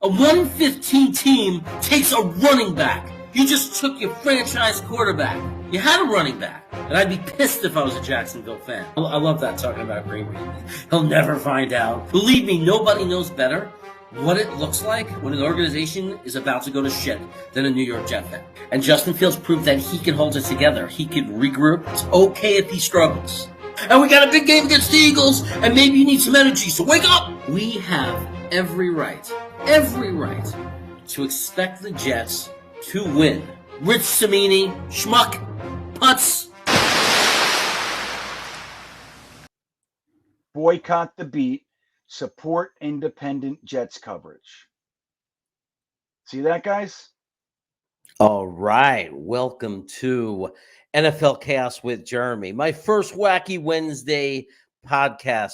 A 1-15 team takes a running back. You just took your franchise quarterback. You had a running back. And I'd be pissed if I was a Jacksonville fan. I love that, talking about Green Bay. He'll never find out. Believe me, nobody knows better what it looks like when an organization is about to go to shit than a New York Jet fan. And Justin Fields proved that he can hold it together. He can regroup. It's okay if he struggles. And we got a big game against the Eagles, and maybe you need some energy, so wake up! We have every right to expect the Jets to win. Rich Cimini, schmuck, putz. Boycott the beat. Support independent Jets coverage. See that, guys? All right. Welcome to NFL Chaos with Jeremy, my first Wacky Wednesday podcast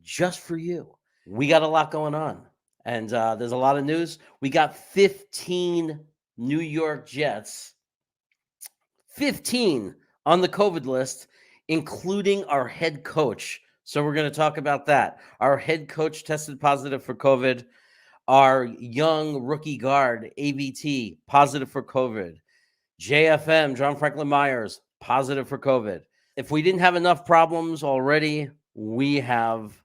just for you. We got a lot going on, and there's a lot of news. We got 15 New York Jets, 15 on the COVID list, including our head coach. So we're going to talk about that. Our head coach tested positive for COVID. Our young rookie guard, AVT, positive for COVID. JFM, John Franklin Myers, positive for COVID. If we didn't have enough problems already, we have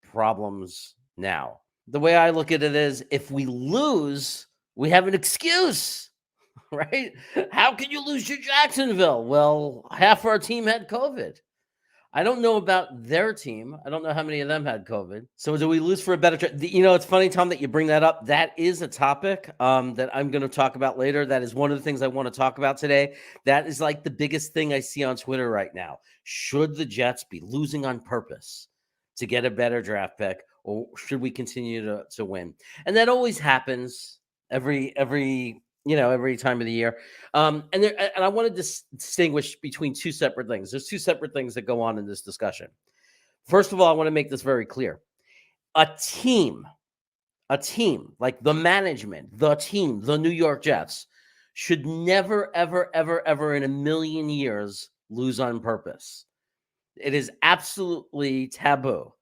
problems now. The way I look at it is, if we lose, we have an excuse, right? How can you lose to Jacksonville? Well, half our team had COVID. I don't know about their team. I don't know how many of them had COVID. So do we lose for a better? It's funny, Tom, that you bring that up. That is a topic that I'm going to talk about later. That is one of the things I want to talk about today. That is like the biggest thing I see on Twitter right now. Should the Jets be losing on purpose to get a better draft pick, or should we continue to win? And that always happens every time of the year. And I want to distinguish between two separate things. There's two separate things that go on in this discussion. First of all, I want to make this very clear. A team, like the management, the team, the New York Jets, should never, ever, ever, ever in a million years lose on purpose. It is absolutely taboo.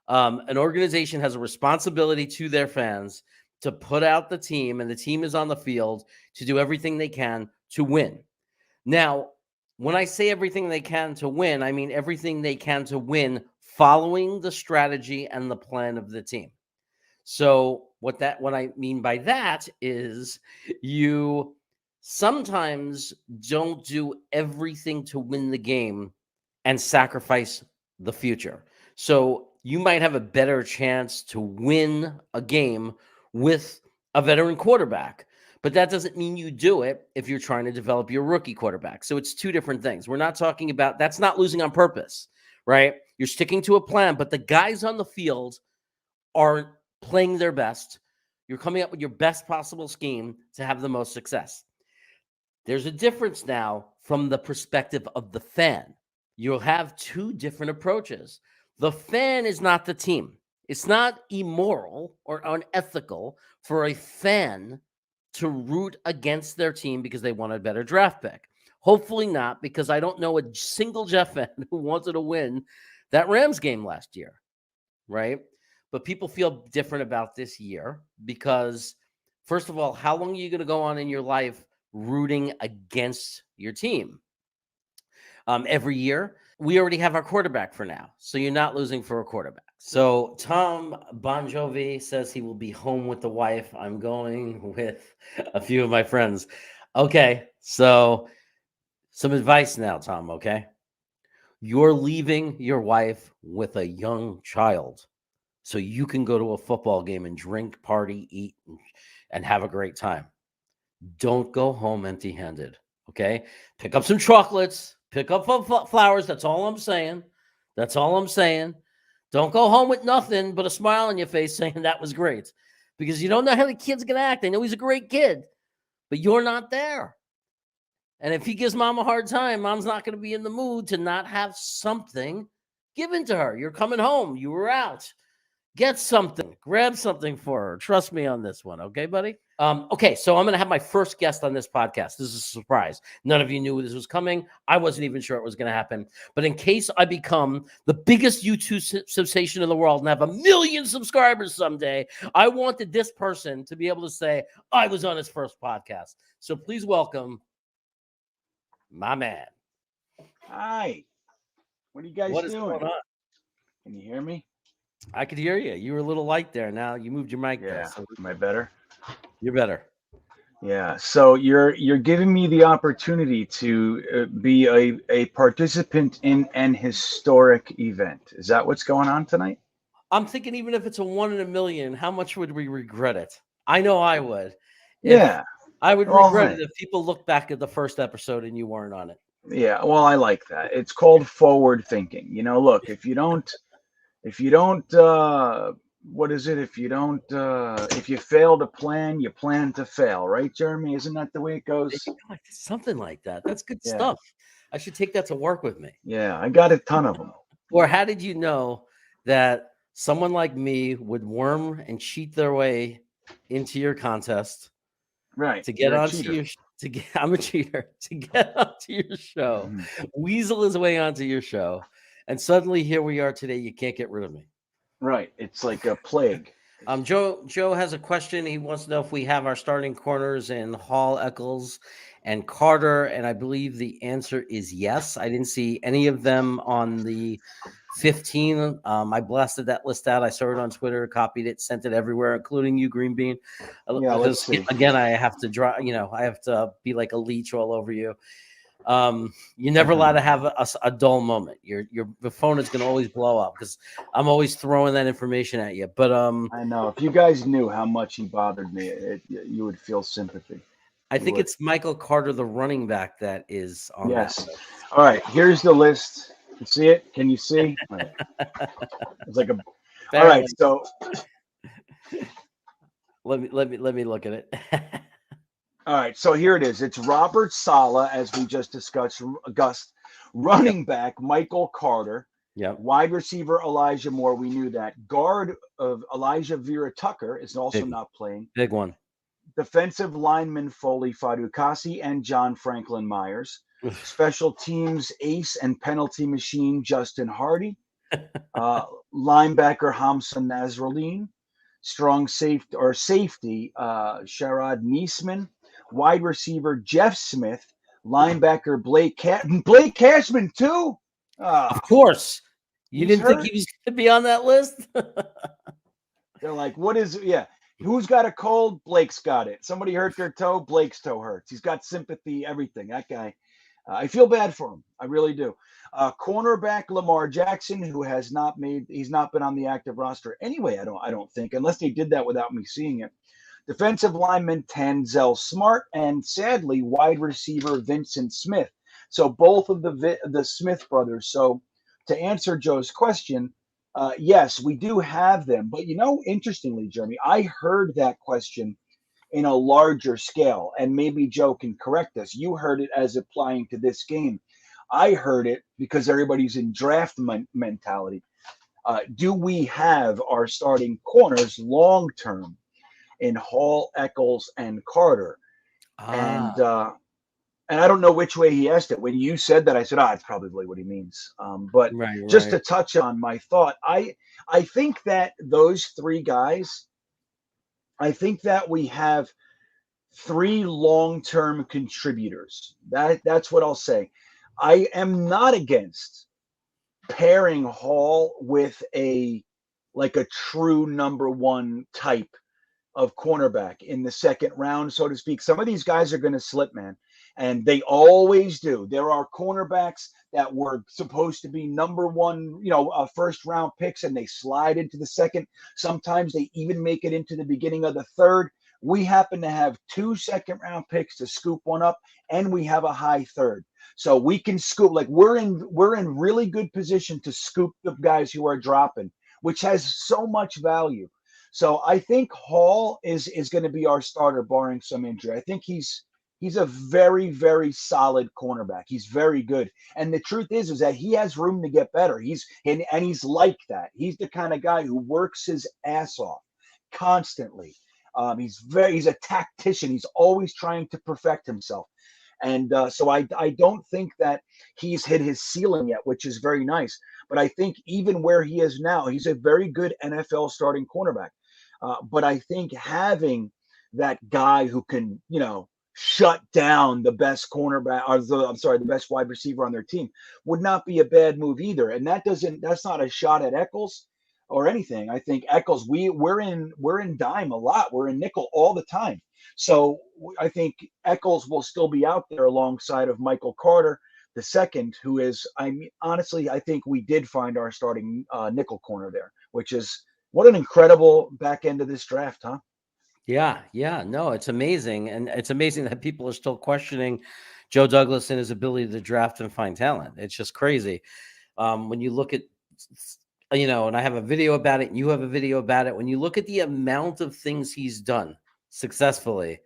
An organization has a responsibility to their fans to put out the team, and the team is on the field to do everything they can to win. Now, when I say everything they can to win, I mean everything they can to win following the strategy and the plan of the team. So what I mean by that is, you sometimes don't do everything to win the game and sacrifice the future. So you might have a better chance to win a game with a veteran quarterback, but that doesn't mean you do it if you're trying to develop your rookie quarterback. So it's two different things. We're not talking about, that's not losing on purpose, right? You're sticking to a plan, but the guys on the field are playing their best. You're coming up with your best possible scheme to have the most success. There's a difference now from the perspective of the fan. You'll have two different approaches. The fan is not the team. It's not immoral or unethical for a fan to root against their team because they want a better draft pick. Hopefully not, because I don't know a single Jeff fan who wanted to win that Rams game last year, right? But people feel different about this year because, first of all, how long are you going to go on in your life rooting against your team? Every year, we already have our quarterback for now, so you're not losing for a quarterback. So Tom Bon Jovi says he will be home with the wife. I'm going with a few of my friends. Okay, so some advice now, Tom, okay? You're leaving your wife with a young child so you can go to a football game and drink, party, eat, and have a great time. Don't go home empty-handed, okay? Pick up some chocolates. Pick up flowers. That's all I'm saying. Don't go home with nothing but a smile on your face saying that was great, because you don't know how the kid's going to act. I know he's a great kid, but you're not there. And if he gives mom a hard time, mom's not going to be in the mood to not have something given to her. You're coming home. You were out. Get something, grab something for her. Trust me on this one, okay, buddy? Okay, so I'm going to have my first guest on this podcast. This is a surprise. None of you knew this was coming. I wasn't even sure it was going to happen. But in case I become the biggest YouTube sensation in the world and have 1 million subscribers someday, I wanted this person to be able to say I was on his first podcast. So please welcome my man. Hi. What are you guys What is doing? going on? Can you hear me? I could hear you. You were a little light there. Now you moved your mic though, Yeah. so Am I better? you're better. Yeah. So you're giving me the opportunity to be a participant in an historic event. Is that what's going on tonight? I'm thinking even if it's a 1 in a million, how much would we regret it? I know I would. If Yeah. I would Well, regret hey. it if people look back at the first episode and you weren't on it. Yeah. Well, I like that. It's called forward thinking. Look, if you don't, what is it? If you fail to plan, you plan to fail, right, Jeremy? Isn't that the way it goes? Something like that. That's good Yeah. stuff. I should take that to work with me. Yeah. I got a ton of them. Or how did you know that someone like me would worm and cheat their way into your contest Right. to get You're a onto cheater. your I'm a cheater to get onto your show. Mhm. Weasel his way onto your show, and suddenly here we are today. You can't get rid of me. Right. It's like a plague. Joe has a question. He wants to know if we have our starting corners in Hall, Eccles, and Carter, and I believe the answer is yes. I didn't see any of them on the 15. I blasted that list out. I saw it on Twitter, copied it, sent it everywhere, including you, Green Bean. Yeah, let's see. Again, I have to draw. I have to be like a leech all over you. You're never allowed to have a dull moment. The phone is going to always blow up because I'm always throwing that information at you. But I know. If you guys knew how much he bothered me, you would feel sympathy. I You think would. it's Michael Carter, the running back, that is on Yes. that list. All right. Here's the list. You see it? Can you see? Right. It's like a. All right. Apparently. So Let me look at it. all right. So here it is. It's Robert Sala, as we just discussed. Gus, running back Michael Carter. Yep. Wide receiver Elijah Moore. We knew that. Guard of Elijah Vera Tucker is also not playing. Big one. Defensive lineman Foley Fadukasi and John Franklin Myers. Special teams ace and penalty machine Justin Hardy. Linebacker Hamza Nasralline. Strong safety Sharad Niesman. Wide receiver Jeff Smith. Linebacker Blake Cashman too. Of course. You He's didn't think hurt. he was going to be on that list? They're like, what is it? Yeah. Who's got a cold? Blake's got it. Somebody hurt their toe. Blake's toe hurts. He's got sympathy, everything. That guy. I feel bad for him. I really do. Cornerback Lamar Jackson, who he's not been on the active roster anyway. I don't think, unless they did that without me seeing it. Defensive lineman Tanzel Smart, and sadly, wide receiver Vincent Smith. So both of the Smith brothers. So to answer Joe's question, yes, we do have them. But interestingly, Jeremy, I heard that question in a larger scale, and maybe Joe can correct us. You heard it as applying to this game. I heard it because everybody's in draft mentality. Do we have our starting corners long term in Hall, Eccles, and Carter? And I don't know which way he asked it. When you said that, I said, it's probably what he means. But just to touch on my thought, I think that those three guys, I think that we have three long-term contributors. That's what I'll say. I am not against pairing Hall with a true number one type of cornerback in the second round, so to speak. Some of these guys are going to slip, man, and they always do. There are cornerbacks that were supposed to be number one, first round picks, and they slide into the second. Sometimes they even make it into the beginning of the third. We happen to have 2 second-round picks to scoop one up, and we have a high third. So we can scoop. Like we're in really good position to scoop the guys who are dropping, which has so much value. So I think Hall is going to be our starter, barring some injury. I think he's He's a very, very solid cornerback. He's very good. And the truth is that he has room to get better. And he's like that. He's the kind of guy who works his ass off constantly. He's a tactician. He's always trying to perfect himself. And so I don't think that he's hit his ceiling yet, which is very nice. But I think even where he is now, he's a very good NFL starting cornerback. But I think having that guy who can, shut down the best cornerback, the best wide receiver on their team would not be a bad move either. And that's not a shot at Eccles or anything. I think Eccles, we're in dime a lot. We're in nickel all the time. So I think Eccles will still be out there alongside of Michael Carter, the second, who is, honestly, I think we did find our starting nickel corner there, which is what an incredible back end of this draft, huh? Yeah. No, it's amazing. And it's amazing that people are still questioning Joe Douglas and his ability to draft and find talent. It's just crazy. When you look at, and I have a video about it, and you have a video about it. When you look at the amount of things he's done successfully,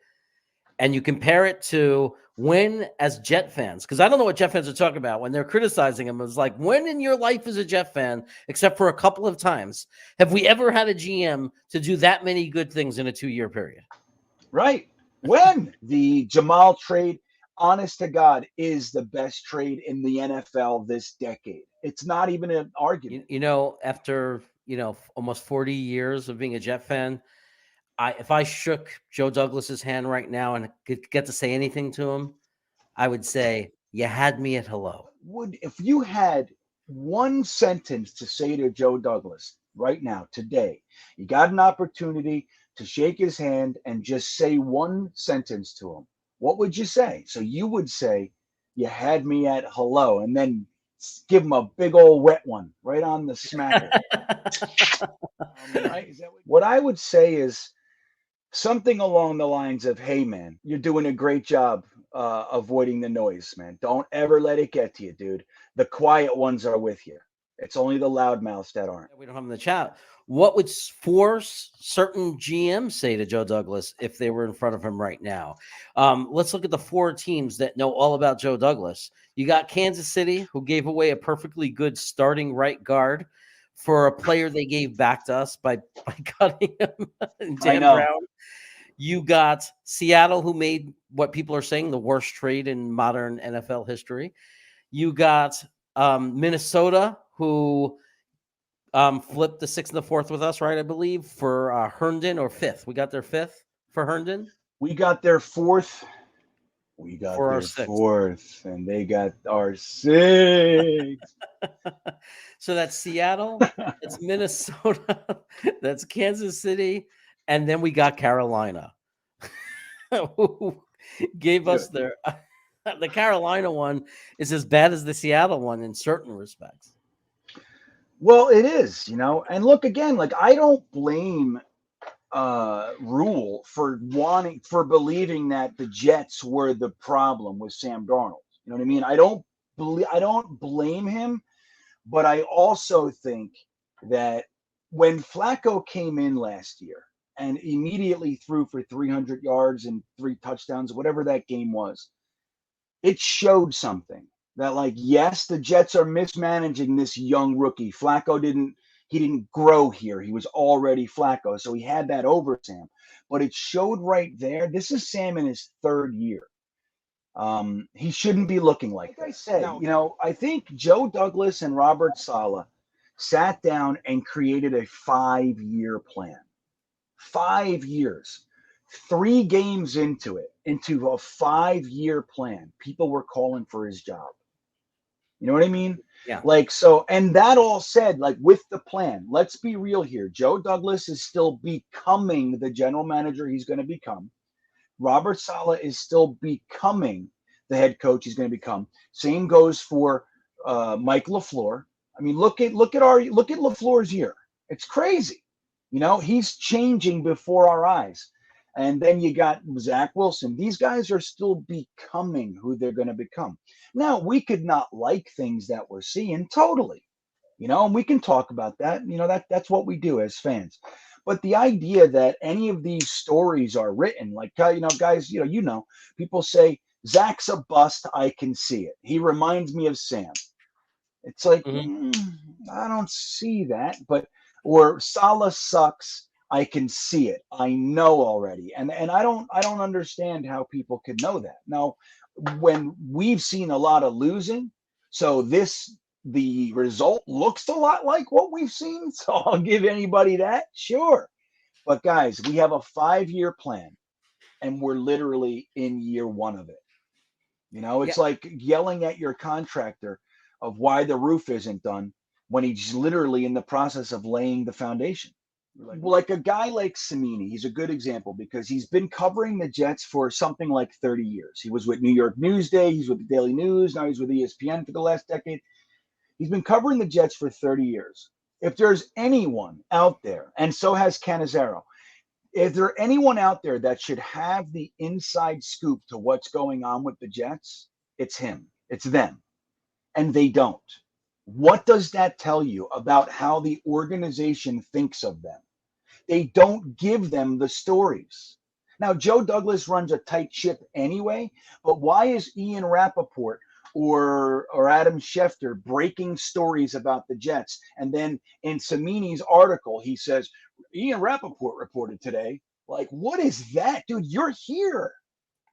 and you compare it to when, as Jet fans, because I don't know what Jet fans are talking about when they're criticizing him, it's like, when in your life as a Jet fan, except for a couple of times, have we ever had a GM to do that many good things in a 2-year period? Right. When the Jamal trade, honest to God, is the best trade in the NFL this decade. It's not even an argument. After, almost 40 years of being a Jet fan, if I shook Joe Douglas's hand right now and could get to say anything to him, I would say, you had me at hello. If you had one sentence to say to Joe Douglas right now, today, you got an opportunity to shake his hand and just say one sentence to him, what would you say? So you would say, you had me at hello, and then give him a big old wet one right on the smacker. Right? What I would say is something along the lines of, hey, man, you're doing a great job avoiding the noise, man. Don't ever let it get to you, dude. The quiet ones are with you. It's only the loudmouths that aren't. We don't have in the chat. What would force certain GMs say to Joe Douglas if they were in front of him right now? Let's look at the 4 teams that know all about Joe Douglas. You got Kansas City, who gave away a perfectly good starting right guard for a player they gave back to us by cutting him, Dan Brown. You got Seattle, who made what people are saying the worst trade in modern NFL history. You got Minnesota, who flipped the 6th and the 4th with us, right? I believe for Herndon, or 5th. We got their 5th for Herndon. We got their 4th. We got for their our 6th. 4th, and they got our 6th. So that's Seattle, it's Minnesota, that's Kansas City, and then we got Carolina, who gave us their. The Carolina one is as bad as the Seattle one in certain respects. Well, it is, and look again, like, I don't blame Rule for believing that the Jets were the problem with Sam Darnold. You know what I mean? I don't blame him, but I also think that when Flacco came in last year and immediately threw for 300 yards and 3 touchdowns, whatever that game was, it showed something that, like, yes, the Jets are mismanaging this young rookie. Flacco didn't grow here. He was already Flacco. So he had that over Sam. But it showed right there. This is Sam in his 3rd year. He shouldn't be looking like I said. I think Joe Douglas and Robert Saleh sat down and created a 5-year plan. 5 years. 3 games into a 5-year plan, people were calling for his job. You know what I mean? Yeah. Like, so, and that all said, like, with the plan, let's be real here. Joe Douglas is still becoming the general manager he's going to become. Robert Saleh is still becoming the head coach he's going to become. Same goes for Mike LaFleur. I mean, look at LaFleur's year. It's crazy. He's changing before our eyes. And then you got Zach Wilson. These guys are still becoming who they're going to become. Now, we could not like things that we're seeing, totally, and we can talk about that. That's what we do as fans. But the idea that any of these stories are written, like, guys, people say Zach's a bust. I can see it. He reminds me of Sam. It's like, Mhm. I don't see that. But, or Salah sucks. I can see it. I know already. And I don't understand how people can know that. Now, when we've seen a lot of losing, so the result looks a lot like what we've seen. So I'll give anybody that. Sure. But guys, we have a 5-year plan and we're literally in year one of it. Yeah. It's like yelling at your contractor of why the roof isn't done when he's literally in the process of laying the foundation. Like a guy like Samini, he's a good example because he's been covering the Jets for something like 30 years. He was with New York Newsday, he's with the Daily News, now he's with ESPN for the last decade. He's been covering the Jets for 30 years. If there's anyone out there, and so has Canizero, if there anyone out there that should have the inside scoop to what's going on with the Jets, it's him. It's them. And they don't. What does that tell you about how the organization thinks of them? They don't give them the stories. Now, Joe Douglas runs a tight ship anyway, but why is Ian Rappaport or Adam Schefter breaking stories about the Jets? And then in Samini's article, he says, Ian Rappaport reported today. Like, what is that? Dude, you're here.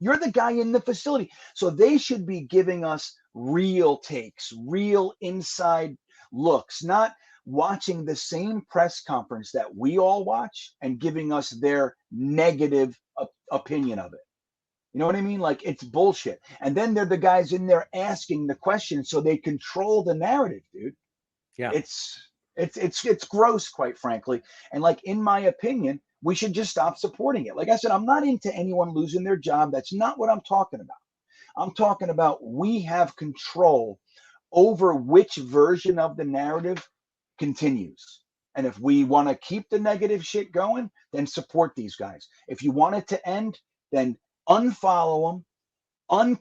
You're the guy in the facility. So they should be giving us real takes, real inside looks, not watching the same press conference that we all watch and giving us their negative opinion of it. You know what I mean? Like, it's bullshit. And then they're the guys in there asking the questions so they control the narrative, dude. Yeah. It's gross, quite frankly. And like, in my opinion, we should just stop supporting it. Like I said, I'm not into anyone losing their job. That's not what I'm talking about. I'm talking about we have control over which version of the narrative continues. And if we want to keep the negative shit going, then support these guys. If you want it to end, then unfollow them,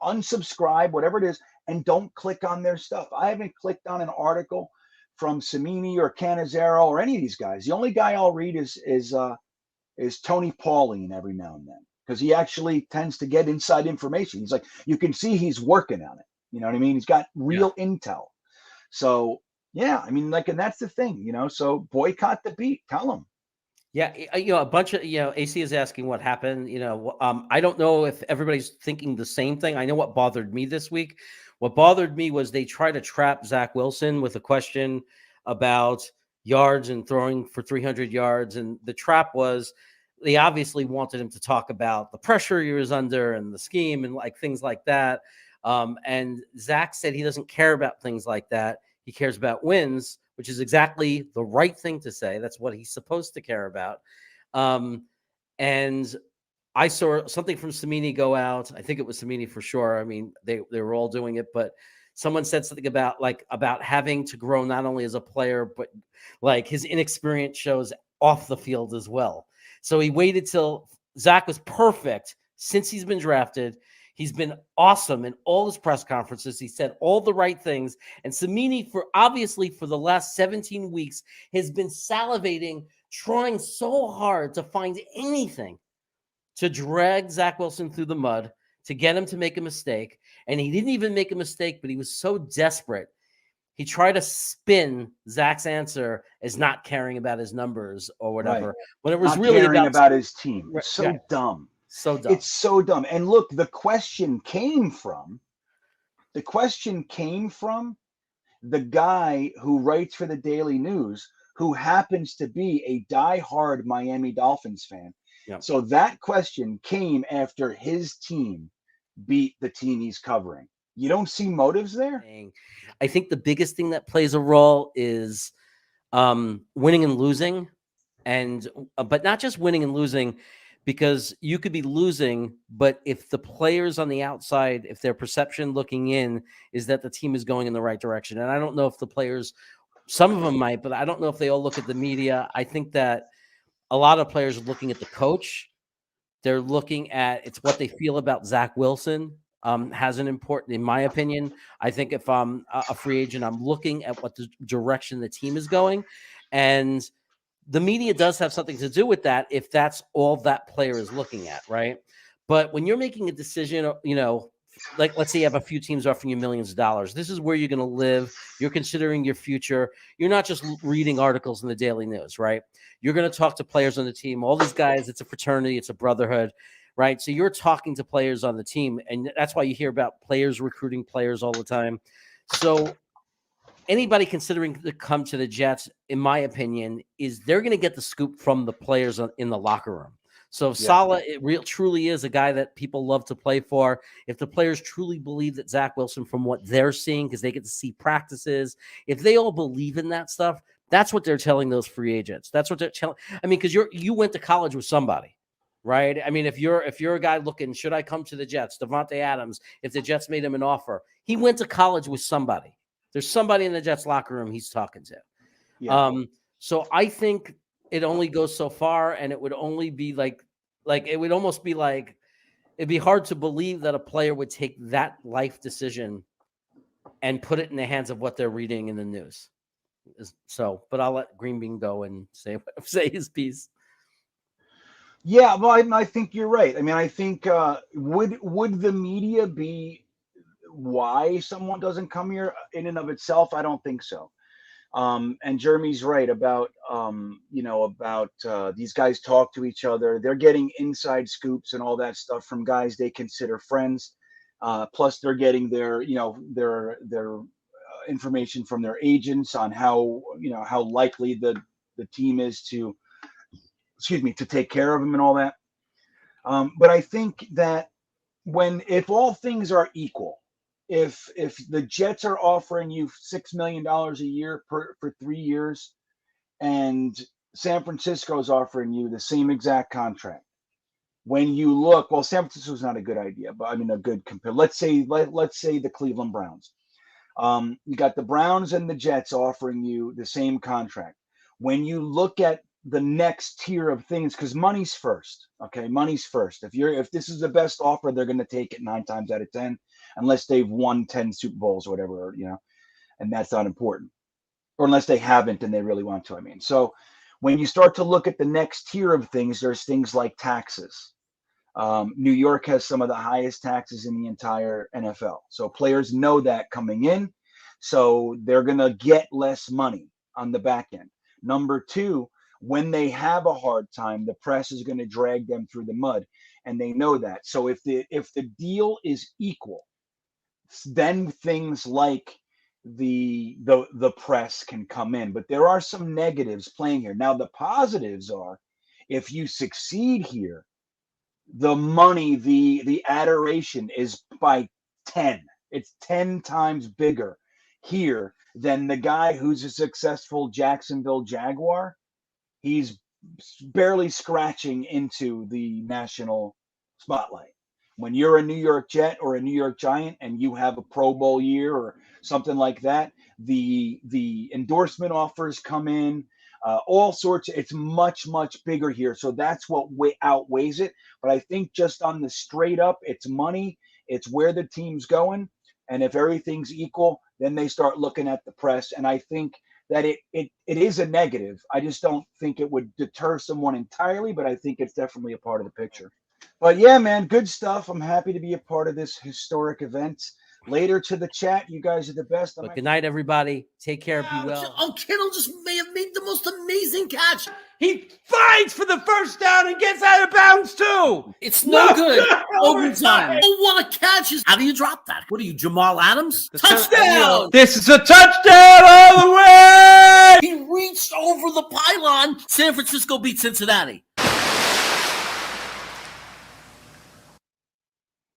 unsubscribe, whatever it is, and don't click on their stuff. I haven't clicked on an article from Samini or Canizero or any of these guys. The only guy I'll read is Tony Pauline every now and then because he actually tends to get inside information. He's like, you can see he's working on it. You know what I mean? He's got Yeah. real intel. So yeah, I mean, like, and that's the thing, So boycott the beat. Tell them. Yeah, a bunch of AC is asking what happened. I don't know if everybody's thinking the same thing. I know what bothered me this week. What bothered me was they tried to trap Zach Wilson with a question about yards and throwing for 300 yards, and the trap was they obviously wanted him to talk about the pressure he was under and the scheme and like things like that. And Zach said he doesn't care about things like that. He cares about wins, which is exactly the right thing to say. That's what he's supposed to care about. And I saw something from Samini go out. I think it was Samini for sure. I mean, they were all doing it, but someone said something about having to grow not only as a player, but like his inexperience shows off the field as well. So he waited till Zach was perfect since he's been drafted. He's been awesome in all his press conferences. He said all the right things. And Samini, for the last 17 weeks, has been salivating, trying so hard to find anything to drag Zach Wilson through the mud, to get him to make a mistake. And he didn't even make a mistake, but he was so desperate. He tried to spin Zach's answer as not caring about his numbers or whatever, Right. when it was Not really caring about his team. It's so yeah, dumb. so dumb. It's so dumb. And look, the question came from the guy who writes for the Daily News, who happens to be a diehard Miami Dolphins fan. Yeah. So that question came after his team beat the team he's covering. You don't see motives there? I think the biggest thing that plays a role is winning and losing, and but not just winning and losing, because you could be losing, but if the players on the outside, if their perception looking in is that the team is going in the right direction, and I don't know if the players, some of them might, but I don't know if they all look at the media. I think that a lot of players are looking at the coach. They're looking at it's what they feel about Zach Wilson. Has an important, in my opinion. I think if I'm a free agent, I'm looking at what the direction the team is going, and the media does have something to do with that if that's all that player is looking at, right? But when you're making a decision, like let's say you have a few teams offering you millions of dollars. This is where you're going to live. You're considering your future. You're not just reading articles in the Daily News, right? You're going to talk to players on the team. All these guys, it's a fraternity, it's a brotherhood, right? So you're talking to players on the team, and that's why you hear about players recruiting players all the time. So anybody considering to come to the Jets, in my opinion, is they're going to get the scoop from the players in the locker room. So Saleh, truly is a guy that people love to play for. If the players truly believe that Zach Wilson, from what they're seeing, because they get to see practices, if they all believe in that stuff, that's what they're telling those free agents. That's what they're telling. I mean, because you went to college with somebody, right? I mean, if you're a guy looking, should I come to the Jets? Devontae Adams, if the Jets made him an offer, he went to college with somebody. There's somebody in the Jets locker room he's talking to. Yeah. So I think it only goes so far, and it would only be like it would almost be like it'd be hard to believe that a player would take that life decision and put it in the hands of what they're reading in the news. So, but I'll let Green Bean go and say his piece. Yeah, well, I think you're right. I mean, I think would the media be why someone doesn't come here in and of itself? I don't think so. And Jeremy's right about these guys talk to each other. They're getting inside scoops and all that stuff from guys they consider friends. Plus, they're getting their information from their agents on how likely the team is to take care of them and all that. But I think that if all things are equal, if the Jets are offering you $6 million a year for 3 years, and San Francisco is offering you the same exact contract, when you look, well, San Francisco's not a good idea, but I mean a good compare. Let's say the Cleveland Browns. You got the Browns and the Jets offering you the same contract. When you look at the next tier of things, because money's first. Okay, money's first. If this is the best offer, they're going to take it 9 times out of 10, unless they've won 10 Super Bowls or whatever, and that's not important, or unless they haven't and they really want to. I mean, so when you start to look at the next tier of things, there's things like taxes. New York has some of the highest taxes in the entire NFL, so players know that coming in, so they're going to get less money on the back end. Number two, when they have a hard time, the press is going to drag them through the mud, and they know that. So if the deal is equal, then things like the press can come in. But there are some negatives playing here. Now the positives are, if you succeed here, the money, the adoration is by 10. It's 10 times bigger here than the guy who's a successful Jacksonville Jaguar. He's barely scratching into the national spotlight. When you're a New York Jet or a New York Giant and you have a Pro Bowl year or something like that, the endorsement offers come in, all sorts. It's much, much bigger here. So that's what outweighs it. But I think just on the straight up, it's money. It's where the team's going. And if everything's equal, then they start looking at the press. And I think that it is a negative. I just don't think it would deter someone entirely, but I think it's definitely a part of the picture. But yeah, man, good stuff. I'm happy to be a part of this historic event. Later to the chat. You guys are the best. But good night, everybody. Take care. Be well. Oh, Kittle just may have made the most amazing catch. He fights for the first down and gets out of bounds, too. It's no good. Overtime. Oh, what a catch. How do you drop that? What are you, Jamal Adams? Touchdown. This is a touchdown all the way. He reached over the pylon. San Francisco beat Cincinnati.